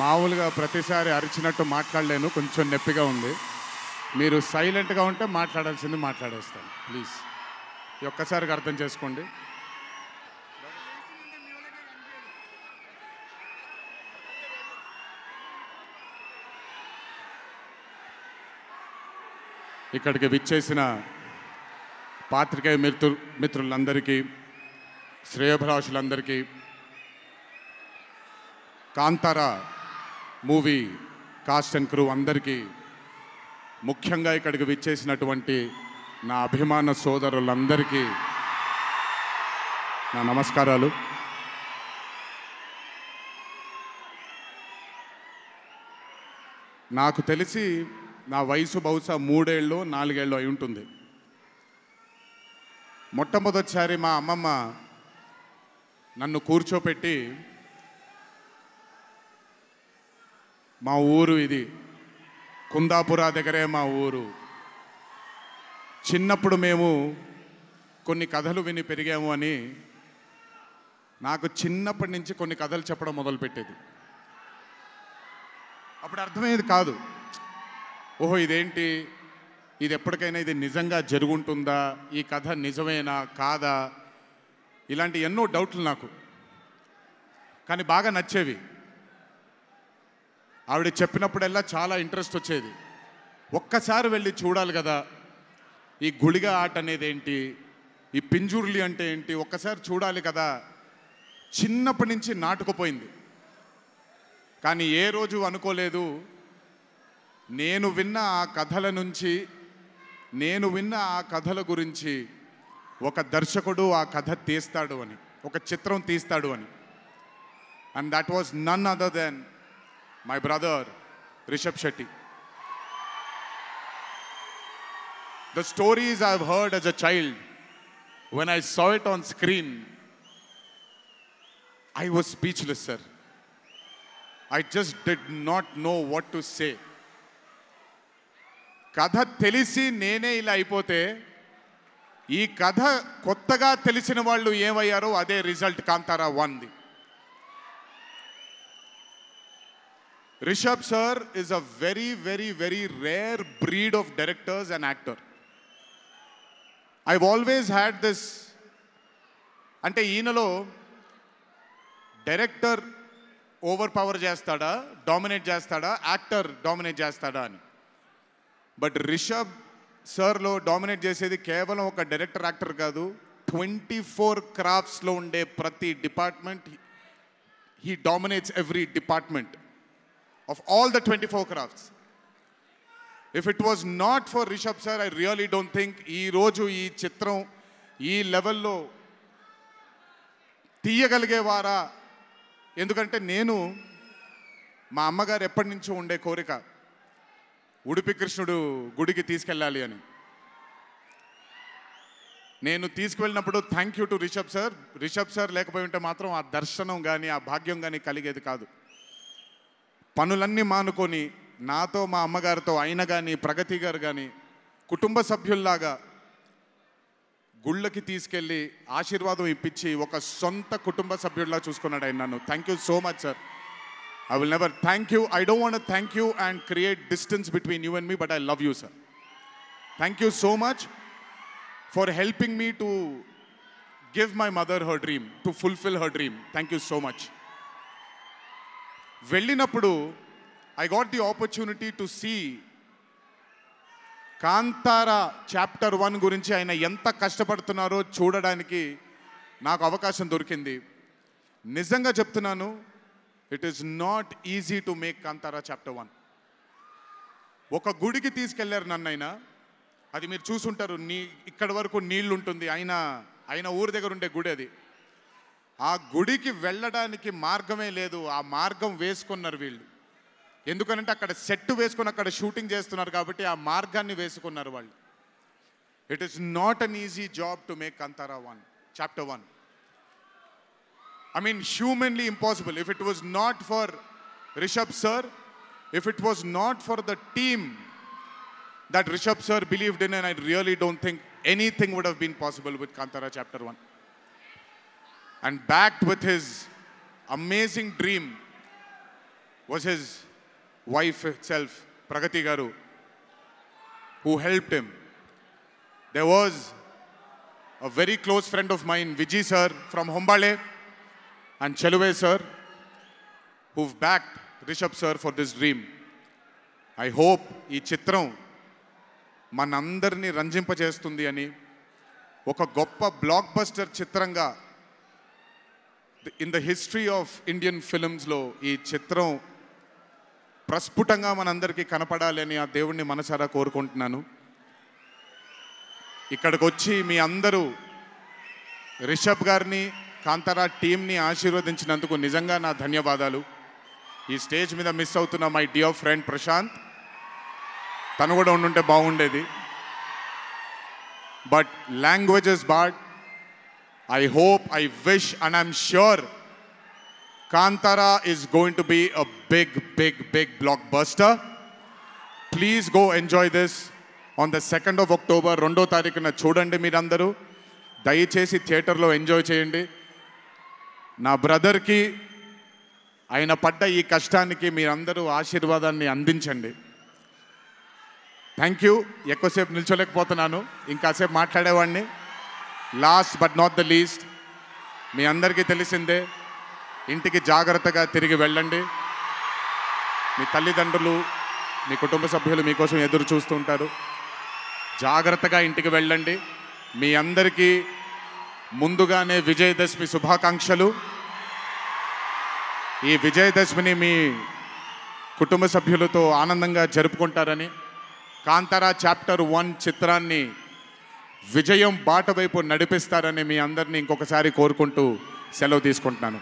మామూలుగా ప్రతిసారి అరిచినట్టు మాట్లాడలేను, కొంచెం నొప్పిగా ఉంది. మీరు సైలెంట్గా ఉంటే మాట్లాడాల్సింది మాట్లాడేస్తాను ప్లీజ్. ఈ ఒక్కసారికి అర్థం చేసుకోండి. ఇక్కడికి విచ్చేసిన పాత్రికేయ మిత్రులందరికీ, శ్రేయోభిలాషులందరికీ, Kantara movie cast and crew అందరికీ, ముఖ్యంగా ఇక్కడికి విచ్చేసినటువంటి నా అభిమాన సోదరులందరికీ నా నమస్కారాలు. నాకు తెలిసి నా వయసు బహుశా 3 ఏళ్ళు 4 ఏళ్ళు అయి ఉంటుంది. మొట్టమొదటిసారి మా అమ్మమ్మ నన్ను కూర్చోపెట్టి, మా ఊరు ఇది, కుందాపురా దగ్గరే మా ఊరు, చిన్నప్పుడు మేము కొన్ని కథలు విని పెరిగాము అని నాకు చిన్నప్పటి నుంచి కొన్ని కథలు చెప్పడం మొదలుపెట్టేది. అప్పుడు అర్థమయ్యేది కాదు, ఓహో ఇదేంటి, ఇది ఎప్పటికైనా ఇది నిజంగా జరుగుంటుందా, ఈ కథ నిజమేనా కాదా, ఇలాంటి ఎన్నో డౌట్లు నాకు. కానీ బాగా నచ్చేవి. ఆవిడ చెప్పినప్పుడల్లా చాలా ఇంట్రెస్ట్ వచ్చేది. ఒక్కసారి వెళ్ళి చూడాలి కదా, ఈ గుళిగ ఆట అనేది ఏంటి, ఈ పింజుర్లి అంటే ఏంటి, ఒక్కసారి చూడాలి కదా. చిన్నప్పటి నుంచి నాటుకుపోయింది. కానీ ఏ రోజు అనుకోలేదు నేను విన్న ఆ కథల నుంచి, నేను విన్న ఆ కథల గురించి ఒక దర్శకుడు ఆ కథ తీస్తాడు అని, ఒక చిత్రం తీస్తాడు అని. And that was none other than my brother Rishab Shetty. The stories I've heard as a child, when I saw it on screen, I was speechless, sir. I just did not know what to say. కథ తెలిసి నేనే ఇలా అయిపోతే, ఈ కథ కొత్తగా తెలిసిన వాళ్ళు ఏమయ్యారో అదే రిజల్ట్ కాంతారా 1ది. Rishab sir is a very, very, very rare breed of directors and actor. I've always had this, అంటే ఈయనలో డైరెక్టర్ ఓవర్ పవర్ చేస్తాడా, డామినేట్ చేస్తాడా, యాక్టర్ డామినేట్ చేస్తాడా అని. బట్ రిషబ్ సార్లో డామినేట్ చేసేది కేవలం ఒక డైరెక్టర్ యాక్టర్ కాదు, 24 క్రాఫ్ట్స్లో ఉండే ప్రతి department. He dominates every department of all the 24 crafts. If it was not for Rishabh sir, I really don't think ఈ రోజు ఈ చిత్రం ఈ లెవెల్లో తీయగలిగేవారా. ఎందుకంటే నేను, మా అమ్మగారు ఎప్పటి నుంచో ఉండే కోరిక ఉడిపి కృష్ణుడు గుడికి తీసుకెళ్ళాలి అని. నేను తీసుకువెళ్ళినప్పుడు thank you to Rishab sir. Rishab sir లేకపోయి ఉంటే మాత్రం ఆ దర్శనం కానీ ఆ భాగ్యం కానీ కలిగేది కాదు. పనులన్నీ మానుకొని నాతో మా అమ్మగారితో ఆయన కానీ ప్రగతి గారు కానీ కుటుంబ సభ్యుల్లాగా గుళ్ళకి తీసుకెళ్ళి ఆశీర్వాదం ఇప్పించి ఒక సొంత కుటుంబ సభ్యుల్లా చూసుకున్నాడు ఆయన నన్ను. Thank you so much sir. I will never thank you. I don't want to thank you and create distance between you and me, but I love you, sir. Thank you so much for helping me to give my mother her dream, to fulfill her dream. Thank you so much. వెళ్ళినప్పుడు I got the opportunity to see Kantara chapter 1 గురించి ఆయన ఎంత కష్టపడుతున్నారో చూడడానికి నాకు అవకాశం దొరికింది. నిజంగా చెప్తున్నాను, it is not easy to make Kantara chapter 1. ఒక గుడికి తీసుకెళ్లారు నన్నైనా, అది మీరు చూసుంటారు, ఇక్కడి వరకు నీళ్ళు ఉంటుంది, ఆయన ఊరి దగ్గర ఉండే గుడి అది. ఆ గుడికి వెళ్ళడానికి మార్గమే లేదు, ఆ మార్గం వేసుకున్నారు వీళ్ళు. ఎందుకనంటే అక్కడ సెట్ వేసుకొని అక్కడ షూటింగ్ చేస్తున్నారు కాబట్టి ఆ మార్గాన్ని వేసుకున్నారు వాళ్ళు. It is not an easy job to make Kantara 1 chapter 1. I mean, humanly impossible. If it was not for Rishabh sir, if it was not for the team that Rishabh sir believed in, and I really don't think anything would have been possible with Kantara chapter 1. And backed with his amazing dream was his wife itself, Pragati Garu, who helped him. There was a very close friend of mine, Vijay sir from Hombale, and Cheluve sir, who've backed Rishabh sir for this dream. I hope ee chitram manandarni ranjinpachestundi ani, oka goppa blockbuster chitranga in the history of Indian films lo ee chitram ప్రస్ఫుటంగా మనందరికీ కనపడాలి అని ఆ దేవుణ్ణి మనసారా కోరుకుంటున్నాను. ఇక్కడికి వచ్చి మీ అందరూ రిషబ్ గారిని, కాంతారా టీంని ఆశీర్వదించినందుకు నిజంగా నా ధన్యవాదాలు. ఈ స్టేజ్ మీద మిస్ అవుతున్న మై డియర్ ఫ్రెండ్ ప్రశాంత్, తను కూడా ఉండుంటే బాగుండేది. But languages bad. I hope, I wish and I'm sure Kantara is going to be a big blockbuster. Please go enjoy this on the 2nd of October. 2వ తారీఖున చూడండి మీరందరూ. దయచేసి థియేటర్లో ఎంజాయ్ చేయండి. నా బ్రదర్కి ఆయన పడ్డ ఈ కష్టానికి మీరందరూ ఆశీర్వాదాన్ని అందించండి. Thank you. ఎక్కువసేపు నిల్చోలేకపోతున్నాను, ఇంకాసేపు మాట్లాడేవాడిని. Last but not the least, మీ అందరికీ తెలిసిందే, ఇంటికి జాగ్రత్తగా తిరిగి వెళ్ళండి. మీ తల్లిదండ్రులు, మీ కుటుంబ సభ్యులు మీకోసం ఎదురు చూస్తూ ఉంటారు. జాగ్రత్తగా ఇంటికి వెళ్ళండి. మీ అందరికీ ముందుగానే విజయదశమి శుభాకాంక్షలు. ఈ విజయదశమిని మీ కుటుంబ సభ్యులతో ఆనందంగా జరుపుకుంటారని, కాంతారా చాప్టర్ 1 చిత్రాన్ని విజయం బాట వైపు నడిపిస్తారని మీ అందరినీ ఇంకొకసారి కోరుకుంటూ సెలవు తీసుకుంటున్నాను.